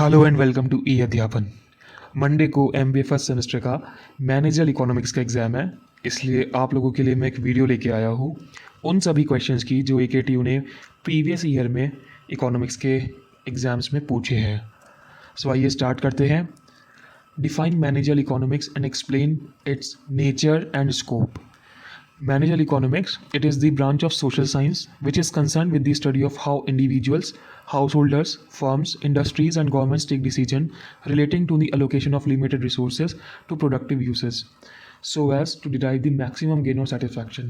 Hello and welcome to ई अध्यापन। Monday को MBA first semester का मैनेजर इकोनॉमिक्स का एग्ज़ाम है, इसलिए आप लोगों के लिए मैं एक वीडियो लेके आया हूँ उन सभी क्वेश्चंस की जो एकेटीयू ने प्रीवियस ईयर में इकोनॉमिक्स के एग्ज़ाम्स में पूछे हैं। सो आइए स्टार्ट करते हैं। Define manager economics and explain it's nature and scope. Managerial economics, it is the branch of social science which is concerned with the study of how individuals, householders, firms, industries and governments take decisions relating to the allocation of limited resources to productive uses so as to derive the maximum gain or satisfaction।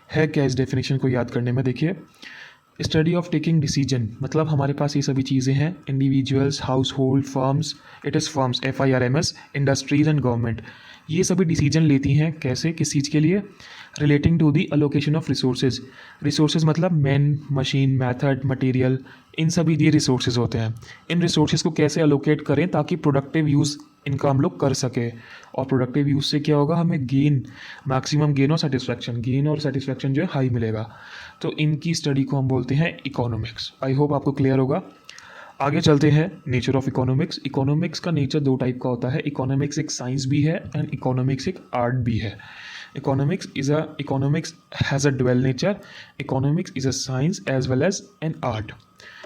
है क्या इस definition को याद करने में? देखिए, study of taking decision मतलब हमारे पास ये सभी चीज़ें हैं, individuals, house hold, firms, it is firms FIRMS, industries and government, ये सभी डिसीजन लेती हैं कैसे, किस चीज़ के लिए? Relating to the allocation of resources. Resources मतलब मैन, मशीन, मैथड, मटेरियल, इन सभी ये रिसोर्सेज होते हैं। इन रिसोर्सेज को कैसे अलोकेट करें ताकि प्रोडक्टिव यूज़ इनका हम लोग कर सके, और प्रोडक्टिव यूज़ से क्या होगा, हमें गेन, मैक्सिमम गेन और सेटिस्फैक्शन, गेन और सेटिस्फैक्शन जो है हाई मिलेगा। तो इनकी स्टडी को हम बोलते हैं इकोनॉमिक्स। आई होप आपको क्लियर होगा। आगे चलते हैं। Nature of economics. इकोनॉमिक्स का नेचर दो टाइप का होता है। इकोनॉमिक्स एक साइंस भी है एंड इकोनॉमिक्स एक आर्ट भी है। Economics has a dual nature. Economics is a science as well as an art.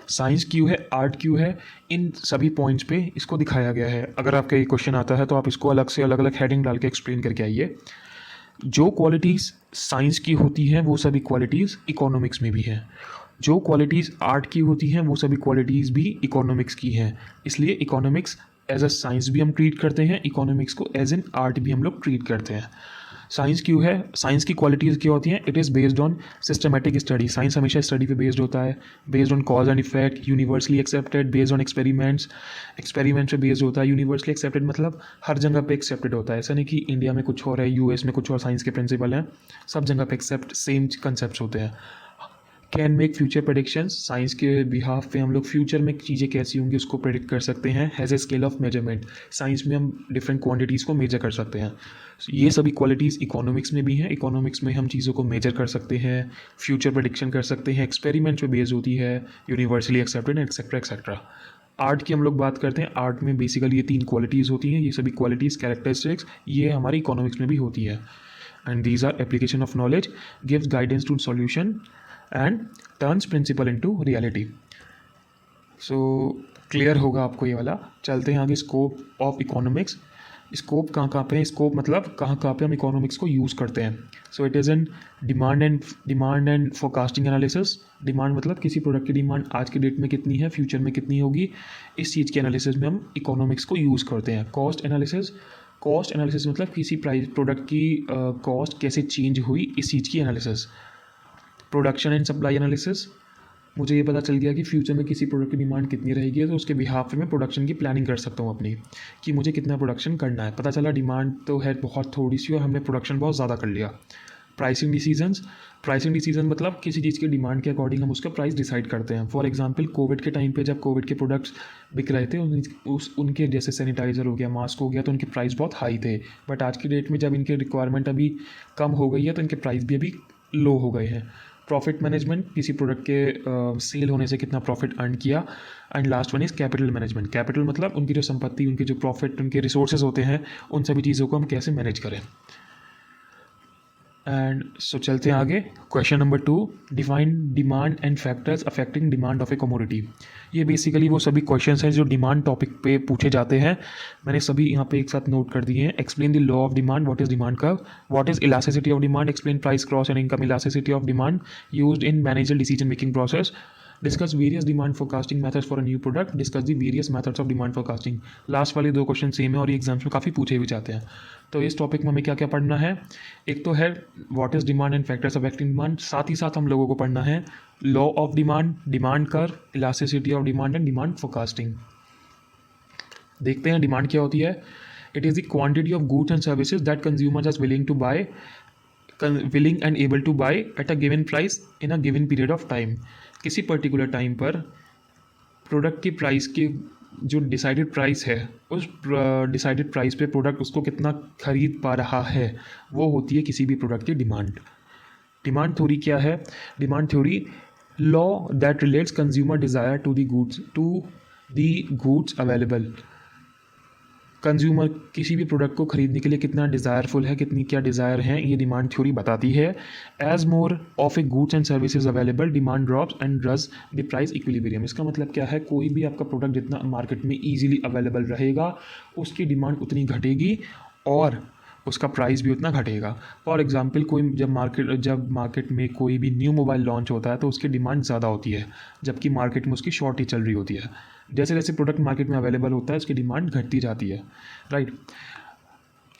Science क्यों है, आर्ट क्यों है, इन सभी पॉइंट्स पे इसको दिखाया गया है। अगर आपका ये क्वेश्चन आता है तो आप इसको अलग से अलग अलग हेडिंग डाल के एक्सप्लेन करके आइए। जो क्वालिटीज़ साइंस की होती हैं वो सभी क्वालिटीज़ इकोनॉमिक्स में भी हैं। जो क्वालिटीज़ आर्ट की होती हैं वो सभी क्वालिटीज़ भी इकोनॉमिक्स की हैं। इसलिए इकोनॉमिक्स एज अ साइंस भी हम ट्रीट करते हैं, इकोनॉमिक्स को एज एन आर्ट भी हम लोग ट्रीट करते हैं। साइंस क्यों है, साइंस की क्वालिटीज़ क्या होती हैं? It is based on systematic study. Science हमेशा स्टडी पे बेस्ड होता है, based on cause and effect, universally accepted, based on experiments पे बेस्ड होता है। यूनिवर्सली एक्सेप्टेड मतलब हर जगह पे एक्सेप्टेड होता है। ऐसा नहीं कि इंडिया में कुछ और है, US में कुछ और साइंस के प्रिंसिपल हैं, सब जगह पे एक्सेप्ट सेम कंसेप्ट होते हैं। Can make future predictions. Science के बिहाफ पे हम लोग फ्यूचर में चीज़ें कैसी होंगी उसको प्रेडिक्ट कर सकते हैं। Has a scale of measurement. Science में हम डिफरेंट क्वांटिटीज़ को मेजर कर सकते हैं। ये सभी क्वालिटीज़ इकोनॉमिक्स में भी हैं। इकोनॉमिक्स में हम चीज़ों को मेजर कर सकते हैं, फ्यूचर प्रेडिक्शन कर सकते हैं, एक्सपेरिमेंट पे बेस्ड होती है, universally accepted etcetera etcetera. Art की हम लोग बात करते हैं। आर्ट में बेसिकली ये 3 क्वालिटीज़ होती हैं। ये सभी क्वालिटीज़, कैरेक्टरिस्टिक्स, ये हमारी इकोनॉमिक्स में भी होती है। And these are application of knowledge, gives guidance to solution and turns principle into reality. So clear होगा आपको ये वाला। चलते हैं आगे। Scope of economics. स्कोप कहाँ कहाँ पे है? स्कोप मतलब कहाँ कहाँ पे हम इकोनॉमिक्स को यूज़ करते हैं। So it is an demand and forecasting analysis. Demand मतलब किसी प्रोडक्ट की डिमांड आज के डेट में कितनी है, फ्यूचर में कितनी होगी, इस चीज़ के एनालिसिस में हम इकोनॉमिक्स को यूज़ करते हैं। Cost analysis. कॉस्ट एनालिसिस मतलब किसी प्राइस प्रोडक्ट की कॉस्ट कैसे चेंज हुई, इस चीज़ की analysis. Production and supply analysis. मुझे ये पता चल गया कि फ्यूचर में किसी प्रोडक्ट की डिमांड कितनी रहेगी, तो उसके बिहाफ में प्रोडक्शन की प्लानिंग कर सकता हूँ अपनी, कि मुझे कितना प्रोडक्शन करना है। पता चला डिमांड तो है बहुत थोड़ी सी और हमने प्रोडक्शन बहुत ज़्यादा कर लिया। Pricing decisions. प्राइसिंग डिसीजन मतलब किसी चीज़ की डिमांड के अकॉर्डिंग हम उसका प्राइस डिसाइड करते हैं। फॉर एग्जांपल कोविड के टाइम पे जब कोविड के प्रोडक्ट्स बिक रहे थे, उनके जैसे सैनिटाइज़र हो गया, मास्क हो गया, तो उनके प्राइस बहुत हाई थे। बट आज की डेट में जब इनकी रिक्वायरमेंट अभी कम हो गई है तो इनके प्राइस भी अभी लो हो गए हैं। प्रॉफिट मैनेजमेंट, किसी प्रोडक्ट के सेल होने से कितना प्रॉफिट अर्न किया। And last one is capital management. Capital मतलब उनकी जो संपत्ति, उनके जो प्रॉफिट, उनके रिसोर्सेज होते हैं, उन सभी चीज़ों को हम कैसे मैनेज करें। एंड सो चलते हैं आगे। Question number 2, define demand and factors affecting demand of A commodity. ये बेसिकली वो सभी क्वेश्चंस हैं जो डिमांड टॉपिक पे पूछे जाते हैं। मैंने सभी यहाँ पे एक साथ नोट कर दिए हैं। Explain the law of demand, what is demand curve, what is elasticity of demand, explain price cross and income elasticity of demand used in manager decision making process, discuss various demand forecasting methods for a new product, discuss the various methods of demand forecasting. Last वाले 2 question same है और ये exams में काफ़ी पूछे भी जाते हैं। तो इस टॉपिक में हमें क्या क्या पढ़ना है? एक तो है what is demand and factors affecting demand, साथ ही साथ हम लोगों को पढ़ना है law of demand, demand curve, elasticity of demand and demand forecasting. देखते हैं डिमांड क्या होती है। It is the quantity of goods and services that consumers are willing and able to buy at a given price in a given period of time. किसी particular time पर product की price की जो decided price है, उस decided price पे product उसको कितना खरीद पा रहा है, वो होती है किसी भी प्रोडक्ट की डिमांड। डिमांड थ्योरी क्या है? Demand theory, law that relates consumer desire to the goods to the goods available. Consumer किसी भी प्रोडक्ट को खरीदने के लिए कितना डिज़ायरफुल है, कितनी क्या डिज़ायर है, ये डिमांड थ्योरी बताती है। As more of a goods and services available demand drops and drives the price equilibrium. इसका मतलब क्या है, कोई भी आपका प्रोडक्ट जितना मार्केट में ईजिली अवेलेबल रहेगा उसकी डिमांड उतनी घटेगी और उसका प्राइस भी उतना घटेगा। फॉर एग्जांपल कोई जब मार्केट में कोई भी न्यू मोबाइल लॉन्च होता है तो उसकी डिमांड ज़्यादा होती है, जबकि मार्केट में उसकी शॉर्टेज चल रही होती है। जैसे जैसे प्रोडक्ट मार्केट में अवेलेबल होता है उसकी डिमांड घटती जाती है, राइट।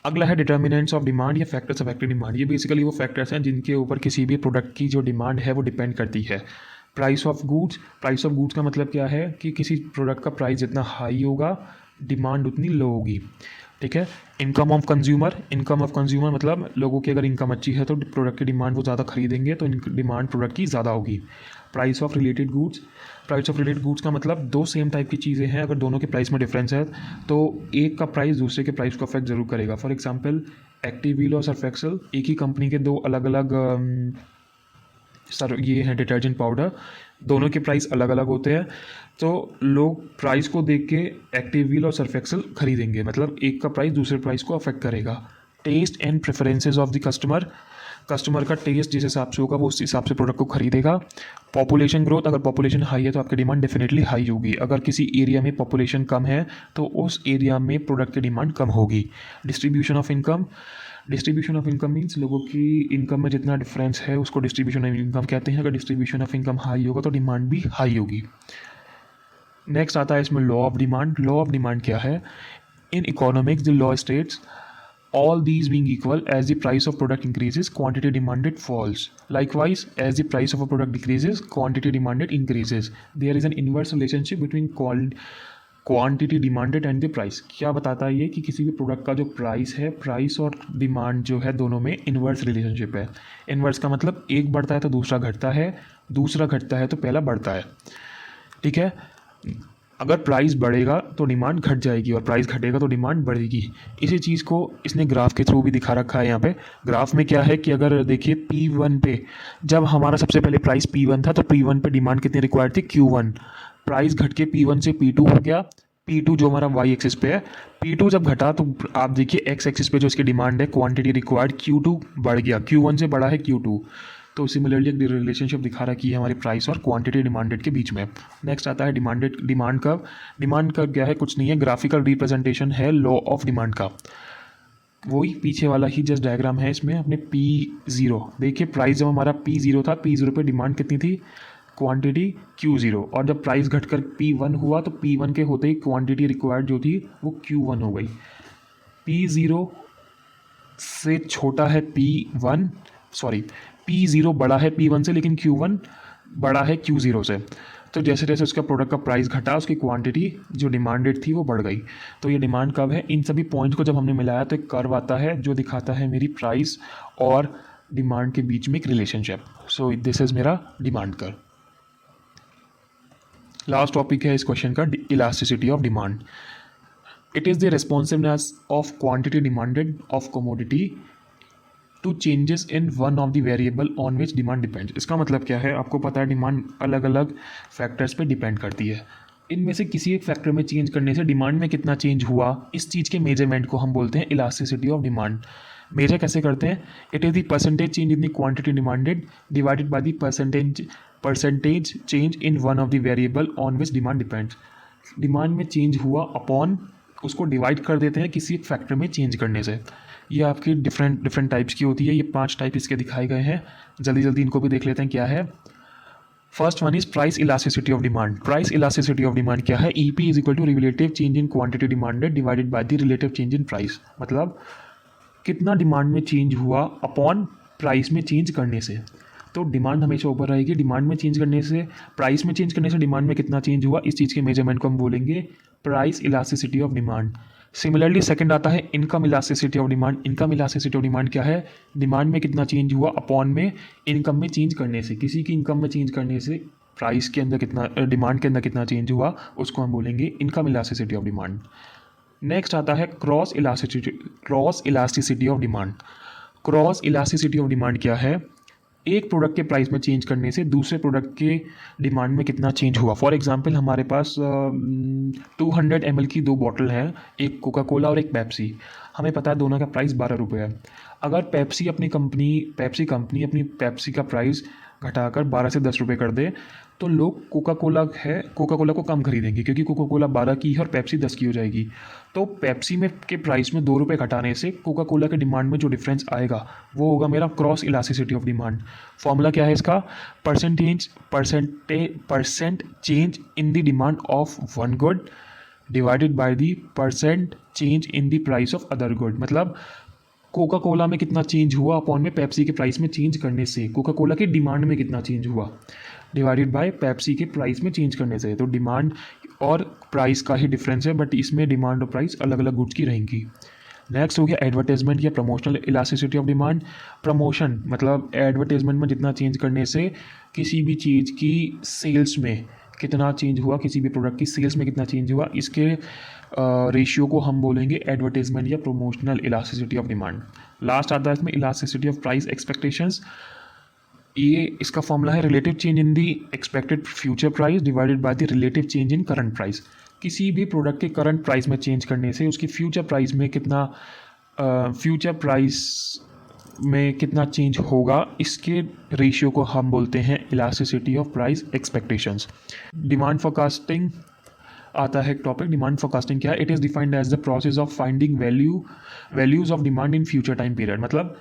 अगला है डिटर्मिनेंट्स ऑफ डिमांड या फैक्टर्स अफेक्टिंग डिमांड। ये बेसिकली वो फैक्टर्स हैं जिनके ऊपर किसी भी प्रोडक्ट की जो डिमांड है वो डिपेंड करती है। प्राइस ऑफ गुड्स का मतलब क्या है कि किसी प्रोडक्ट का प्राइस जितना हाई होगा डिमांड उतनी लो होगी, ठीक है। इनकम ऑफ कंज्यूमर मतलब लोगों की अगर इनकम अच्छी है तो प्रोडक्ट की डिमांड वो ज़्यादा खरीदेंगे तो डिमांड प्रोडक्ट की ज़्यादा होगी। प्राइस ऑफ रिलेटेड गुड्स का मतलब दो सेम टाइप की चीज़ें हैं, अगर दोनों के प्राइस में डिफरेंस है तो एक का प्राइस दूसरे के प्राइस को अफेक्ट ज़रूर करेगा। फॉर एग्जांपल एक्टिव व्हील और सर्फ एक्सेल एक ही कंपनी के दो अलग अलग ये हैं डिटर्जेंट पाउडर, दोनों के प्राइस अलग अलग होते हैं तो लोग प्राइस को देख के एक्टिव व्हील और सर्फ एक्सेल खरीदेंगे, मतलब एक का प्राइस दूसरे प्राइस को अफेक्ट करेगा। Taste and preferences of the customer का टेस्ट जिस हिसाब से होगा वो उस हिसाब से प्रोडक्ट को खरीदेगा। पॉपुलेशन ग्रोथ, अगर पॉपुलेशन हाई है तो आपकी डिमांड डेफिनेटली हाई होगी, अगर किसी एरिया में पॉपुलेशन कम है तो उस एरिया में प्रोडक्ट की डिमांड कम होगी। डिस्ट्रीब्यूशन ऑफ इनकम मीन्स लोगों की इनकम में जितना डिफरेंस है उसको डिस्ट्रीब्यूशन ऑफ इनकम कहते हैं। अगर डिस्ट्रीब्यूशन ऑफ इनकम हाई होगा तो डिमांड भी हाई होगी। नेक्स्ट आता है इसमें लॉ ऑफ डिमांड क्या है। In economics the law states all these being equal, as the price of product increases quantity demanded falls, likewise as the price of a product decreases quantity demanded increases, there is an inverse relationship between quantity demanded and the price. क्या बताता है ये कि किसी भी product का जो price और डिमांड जो है दोनों में इन्वर्स रिलेशनशिप है। इन्वर्स का मतलब एक बढ़ता है तो दूसरा घटता है, दूसरा घटता है तो पहला बढ़ता है, ठीक है। अगर प्राइस बढ़ेगा तो डिमांड घट जाएगी और प्राइस घटेगा तो डिमांड बढ़ेगी। इसी चीज़ को इसने ग्राफ के थ्रू भी दिखा रखा है। यहाँ पे ग्राफ में क्या है कि अगर देखिए P1 पे जब हमारा सबसे पहले प्राइस P1 था तो P1 पे डिमांड कितनी रिक्वायर्ड थी, Q1। प्राइस घट के P1 से P2 हो गया, P2 जो हमारा y एक्सिस पे है, P2 जब घटा तो आप देखिए x एक्सिस पे जो इसकी डिमांड है क्वांटिटी रिक्वायर्ड Q2 बढ़ गया, Q1 से बढ़ा है Q2। तो सिमिलरली एक रिलेशनशिप दिखा रहा कि हमारी प्राइस और क्वांटिटी डिमांडेड के बीच में। नेक्स्ट आता है डिमांड कर्व क्या है, कुछ नहीं है, ग्राफिकल रिप्रेजेंटेशन है लॉ ऑफ डिमांड का। वही पीछे वाला ही जस्ट डायग्राम है इसमें। अपने P0 देखिए, प्राइस जब हमारा P0 था, P0 पे डिमांड कितनी थी, क्वांटिटी Q0, और जब प्राइस घटकर P1 हुआ तो P1 के होते ही क्वांटिटी रिक्वायर्ड जो थी वो Q1 हो गई। P0 से छोटा है P0 बड़ा है P1 से, लेकिन Q1 बड़ा है Q0 से। तो जैसे जैसे उसका प्रोडक्ट का प्राइस घटा उसकी क्वांटिटी जो डिमांडेड थी वो बढ़ गई। तो ये डिमांड कर्व है। इन सभी पॉइंट को जब हमने मिलाया तो एक कर्व आता है जो दिखाता है मेरी प्राइस और डिमांड के बीच में एक रिलेशनशिप। सो दिस इज़ मेरा डिमांड कर्व। लास्ट टॉपिक है इस क्वेश्चन का, elasticity of demand. It is the responsiveness of quantity demanded of commodity to changes in one of the variable on which demand depends. इसका मतलब क्या है, आपको पता है डिमांड अलग अलग फैक्टर्स पे डिपेंड करती है। इनमें से किसी एक फैक्टर में चेंज करने से डिमांड में कितना चेंज हुआ, इस चीज़ के मेजरमेंट को हम बोलते हैं इलास्टिसिटी ऑफ डिमांड। मेजर कैसे करते हैं, it is the percentage change in the quantity demanded divided by the percentage change in one of the variable on which demand depends. Demand में चेंज हुआ अपॉन उसको डिवाइड कर देते हैं किसी एक फैक्टर में चेंज करने से। ये आपकी डिफरेंट टाइप्स की होती है। ये 5 टाइप इसके दिखाए गए हैं, जल्दी इनको भी देख लेते हैं क्या है। First one is price elasticity of demand. Price elasticity of demand क्या है, EP is equal to relative change in quantity demanded divided by the relative change in price. मतलब कितना डिमांड में चेंज हुआ अपॉन प्राइस में change करने से। तो डिमांड हमेशा ऊपर रहेगी, डिमांड में चेंज करने से, प्राइस में चेंज करने से डिमांड में कितना चेंज हुआ, इस चीज़ के मेजरमेंट को हम बोलेंगे price elasticity of demand. Similarly second आता है income elasticity of demand. Income elasticity of demand क्या है, डिमांड में कितना चेंज हुआ अपॉन में इनकम में चेंज करने से। किसी की इनकम में चेंज करने से प्राइस के अंदर कितना, डिमांड के अंदर कितना चेंज हुआ, उसको हम बोलेंगे income elasticity of demand. Next आता है cross elasticity of demand. Cross elasticity of demand क्या है, एक प्रोडक्ट के प्राइस में चेंज करने से दूसरे प्रोडक्ट के डिमांड में कितना चेंज हुआ। फॉर एग्जांपल हमारे पास 200 ml की दो बॉटल हैं, एक कोका कोला और एक पेप्सी। हमें पता है दोनों का प्राइस 12 रुपये है। अगर पेप्सी कंपनी अपनी पेप्सी का प्राइस घटाकर 12 से 10 रुपये कर दे तो लोग कोका कोला को कम खरीदेंगे, क्योंकि कोका कोला 12 की है और पेप्सी 10 की हो जाएगी। तो पेप्सी में के प्राइस में 2 रुपये घटाने से कोका कोला के डिमांड में जो डिफरेंस आएगा वो होगा मेरा cross elasticity of demand. Formula क्या है इसका? Percent change in the demand of one good divided by the percent change in the price of other good. मतलब कोका कोला में कितना चेंज हुआ अपॉन में पेप्सी के प्राइस में चेंज करने से कोका कोला की डिमांड में कितना चेंज हुआ डिवाइडेड बाय पेप्सी के प्राइस में चेंज करने से। तो डिमांड और प्राइस का ही डिफरेंस है, बट इसमें डिमांड और प्राइस अलग अलग गुड्स की रहेंगी। नेक्स्ट हो गया एडवर्टाइजमेंट या promotional elasticity of demand. Promotion मतलब एडवर्टाइजमेंट में जितना चेंज करने से किसी भी चीज़ की सेल्स में कितना चेंज हुआ, किसी भी प्रोडक्ट की सेल्स में कितना चेंज हुआ, इसके रेशियो को हम बोलेंगे एडवर्टाइजमेंट या promotional elasticity of demand. Last आता है इसमें इलास्टिसिटी ऑफ प्राइस एक्सपेक्टेशंस। ये इसका फॉर्मूला है relative change in the expected future price divided by the relative change in current price. किसी भी प्रोडक्ट के करंट प्राइस में चेंज करने से उसकी फ्यूचर प्राइस में कितना चेंज होगा, इसके रेशियो को हम बोलते हैं elasticity of price expectations. Demand forecasting आता है एक टॉपिक। डिमांड फोरकास्टिंग क्या है? It is defined as the process of finding values of demand in future time period. मतलब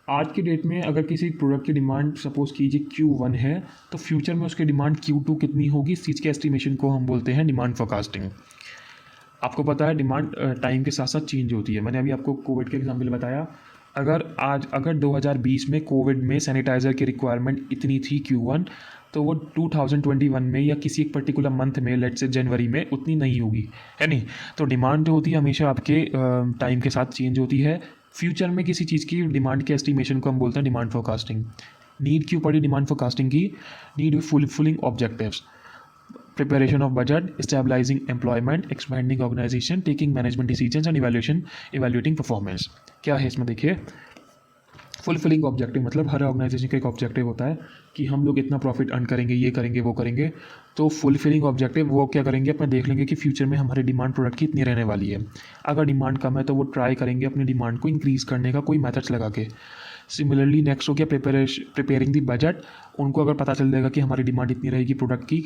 आज की डेट में अगर किसी प्रोडक्ट की डिमांड सपोज कीजिए Q1 है तो फ्यूचर में उसकी डिमांड Q2 कितनी होगी, इस चीज़ के एस्टिमेशन को हम बोलते हैं डिमांड फोरकास्टिंग। आपको पता है डिमांड टाइम के साथ साथ चेंज होती है। मैंने अभी आपको कोविड के एग्जाम्पल बताया। अगर 2020 में कोविड में सैनिटाइज़र की रिक्वायरमेंट इतनी थी Q1, तो वो 2021 में या किसी एक पर्टिकुलर मंथ में, लेट्स से जनवरी में, उतनी नहीं होगी, है नहीं। तो डिमांड जो होती है हमेशा आपके टाइम के साथ चेंज होती है। फ्यूचर में किसी चीज़ की डिमांड के एस्टिमेशन को हम बोलते हैं डिमांड फोरकास्टिंग। नीड क्यों पड़ी डिमांड फोरकास्टिंग की? Need fulfilling objectives, preparation of budget, stabilising employment, expanding organisation, taking management decisions and evaluating performance. क्या है इसमें देखिए, फुलफिलिंग ऑब्जेक्टिव मतलब हर ऑर्गेनाइजेशन का एक ऑब्जेक्टिव होता है कि हम लोग इतना प्रॉफिट अर्न करेंगे, ये करेंगे, वो करेंगे। तो फुलफिलिंग ऑब्जेक्टिव वो क्या करेंगे, अपने देख लेंगे कि फ्यूचर में हमारी डिमांड प्रोडक्ट की इतनी रहने वाली है। अगर डिमांड कम है तो वो ट्राई करेंगे अपनी डिमांड को इंक्रीज़ करने का कोई मेथड्स लगा के। सिमिलरली नेक्स्ट हो गया प्रिपेयरिंग दी बजट। उनको अगर पता चल जाएगा कि हमारी डिमांड इतनी रहेगी प्रोडक्ट की,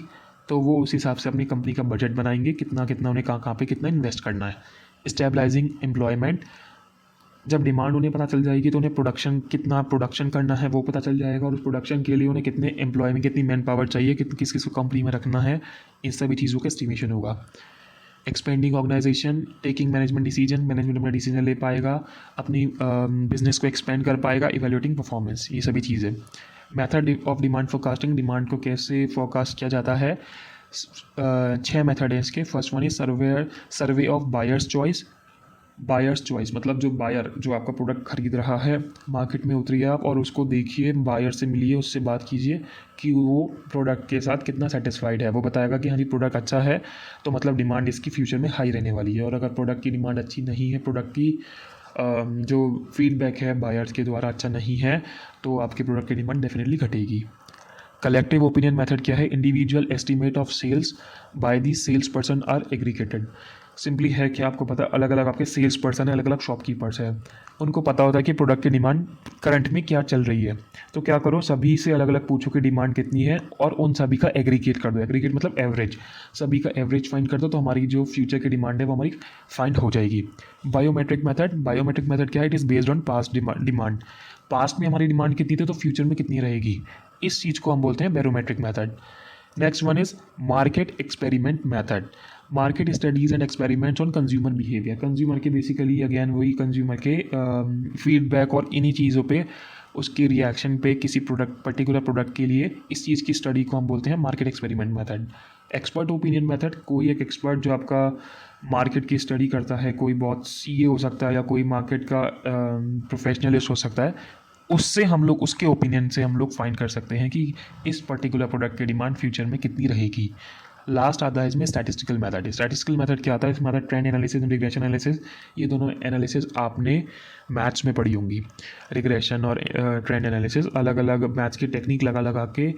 तो वो उस हिसाब से अपनी कंपनी का बजट बनाएंगे, कितना उन्हें कहाँ पे कितना इन्वेस्ट करना है। स्टेबलाइजिंग एम्प्लॉयमेंट, जब डिमांड उन्हें पता चल जाएगी तो उन्हें कितना प्रोडक्शन करना है वो पता चल जाएगा, और उस प्रोडक्शन के लिए उन्हें कितने एम्प्लॉय में कितनी मैन पावर चाहिए, किस किस को कंपनी में रखना है, इन सभी चीज़ों का एस्टिमेशन होगा। एक्सपेंडिंग ऑर्गेनाइजेशन, टेकिंग मैनेजमेंट अपना डिसीजन ले पाएगा, अपनी बिजनेस को एक्सपेंड कर पाएगा, इवैल्यूएटिंग परफॉर्मेंस, ये सभी चीज़ें। Method of demand forecasting, demand को कैसे फोरकास्ट किया जाता है? 6 मेथड है इसके। First one is survey of buyers choice मतलब जो आपका प्रोडक्ट खरीद रहा है, मार्केट में उतरिए आप और उसको देखिए, बायर से मिलिए, उससे बात कीजिए कि वो प्रोडक्ट के साथ कितना सेटिस्फाइड है। वो बताएगा कि हाँ जी प्रोडक्ट अच्छा है, तो मतलब डिमांड इसकी फ्यूचर में हाई रहने वाली है। और अगर प्रोडक्ट की डिमांड अच्छी नहीं है, प्रोडक्ट की जो फीडबैक है बायर्स के द्वारा अच्छा नहीं है, तो आपके प्रोडक्ट की डिमांड डेफिनेटली घटेगी। कलेक्टिव ओपिनियन मेथड क्या है? Individual estimate of sales by the sales person are aggregated. Simply है कि आपको पता अलग अलग आपके सेल्स पर्सन है, अलग अलग शॉपकीपर्स है, उनको पता होता है कि प्रोडक्ट की डिमांड करंट में क्या चल रही है। तो क्या करो, सभी से अलग अलग पूछो कि डिमांड कितनी है और उन सभी का एग्रीगेट कर दो। एग्रीगेट मतलब एवरेज, सभी का एवरेज फाइंड कर दो, तो हमारी जो फ्यूचर की डिमांड है वो हमारी फाइंड हो जाएगी। बायोमेट्रिक मेथड क्या है? It is based on past demand. Past में हमारी डिमांड कितनी थी तो फ्यूचर में कितनी रहेगी, इस चीज़ को हम बोलते हैं barometric method. Next one is market experiment method. Market studies and experiments on consumer behaviour. Consumer के बेसिकली अगेन वही कंज्यूमर के फीडबैक और इन्हीं चीज़ों पे, उसके रिएक्शन पे किसी पर्टिकुलर प्रोडक्ट के लिए, इस चीज़ की स्टडी को हम बोलते हैं market experiment method. Expert opinion method, कोई एक एक्सपर्ट जो आपका मार्केट की स्टडी करता है, कोई बहुत सीए हो सकता है या कोई मार्केट का प्रोफेशनलिस्ट हो सकता है, उससे हम लोग, उसके ओपिनियन से हम लोग फाइंड कर सकते हैं कि इस पर्टिकुलर प्रोडक्ट की डिमांड फ्यूचर में कितनी रहेगी। लास्ट आता है इसमें स्टैटिस्टिकल मेथड। स्टैटिस्टिकल मेथड क्या आता है? इसमें आता है trend analysis and regression analysis. ये दोनों एनालिसिस आपने मैथ्स में पढ़ी होंगी। रिग्रेशन और ट्रेंड एनालिसिस अलग अलग मैथ्स की टेक्निक लगा लगा के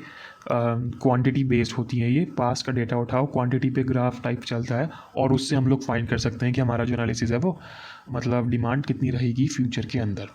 क्वांटिटी बेस्ड होती हैं। ये पास का डेटा उठाओ, क्वांटिटी पे ग्राफ टाइप चलता है और उससे हम लोग फाइंड कर सकते हैं कि हमारा जो एनालिसिस है वो मतलब डिमांड कितनी रहेगी फ्यूचर के अंदर।